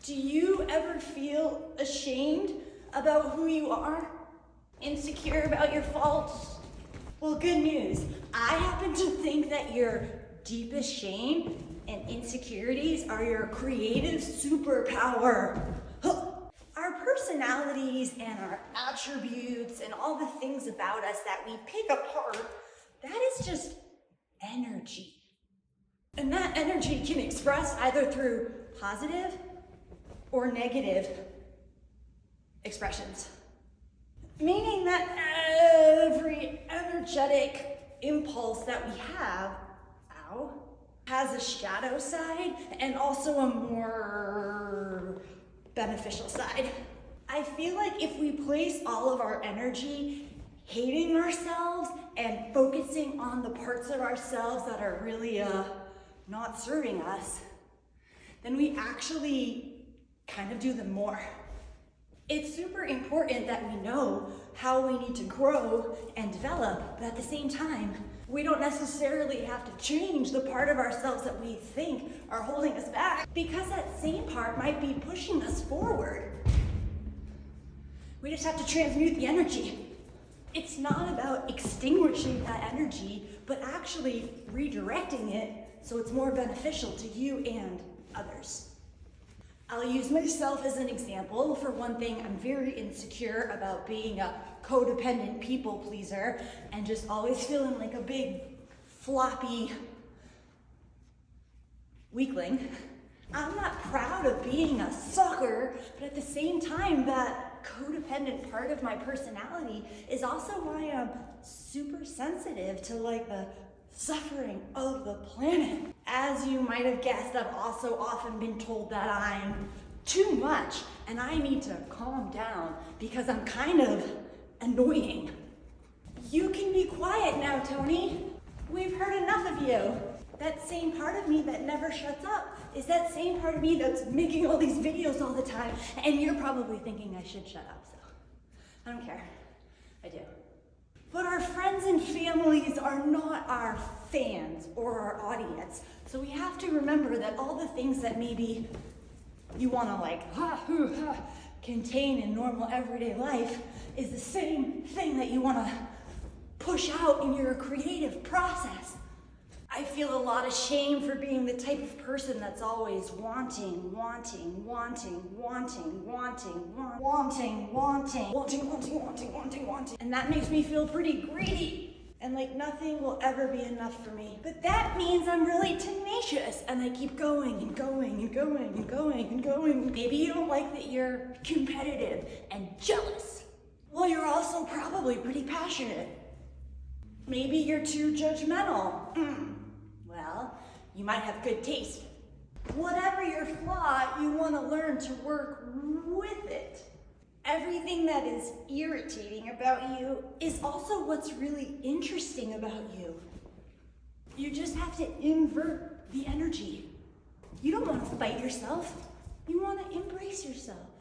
Do you ever feel ashamed about who you are? Insecure about your faults? Well, good news. I happen to think that your deepest shame and insecurities are your creative superpower. Our personalities and our attributes and all the things about us that we pick apart, that is just energy. And that energy can express either through positive or negative expressions. Meaning that every energetic impulse that we have, has a shadow side and also a more beneficial side. I feel like if we place all of our energy hating ourselves and focusing on the parts of ourselves that are really not serving us, then we actually kind of do them more. It's super important that we know how we need to grow and develop, but at the same time, we don't necessarily have to change the part of ourselves that we think are holding us back, because that same part might be pushing us forward. We just have to transmute the energy. It's not about extinguishing that energy, but actually redirecting it so it's more beneficial to you and others. I'll use myself as an example. For one thing, I'm very insecure about being a codependent people pleaser and just always feeling like a big, floppy weakling. I'm not proud of being a sucker, but at the same time, that codependent part of my personality is also why I'm super sensitive to the suffering of the planet. As you might have guessed, I've also often been told that I'm too much and I need to calm down because I'm kind of annoying. You can be quiet now, Tony. We've heard enough of you. That same part of me that never shuts up is that same part of me that's making all these videos all the time, and you're probably thinking I should shut up, so I don't care. I do. But our friends and families are not our fans or our audience. So we have to remember that all the things that maybe you want to contain in normal everyday life is the same thing that you want to push out in your creative process. I feel a lot of shame for being the type of person that's always wanting. And that makes me feel pretty greedy. And nothing will ever be enough for me. But that means I'm really tenacious and I keep going and going and going and going and going. Maybe you don't like that you're competitive and jealous. Well, you're also probably pretty passionate. Maybe you're too judgmental. Well, you might have good taste. Whatever your flaw, you want to learn to work with it. Everything that is irritating about you is also what's really interesting about you. You just have to invert the energy. You don't want to fight yourself. You want to embrace yourself.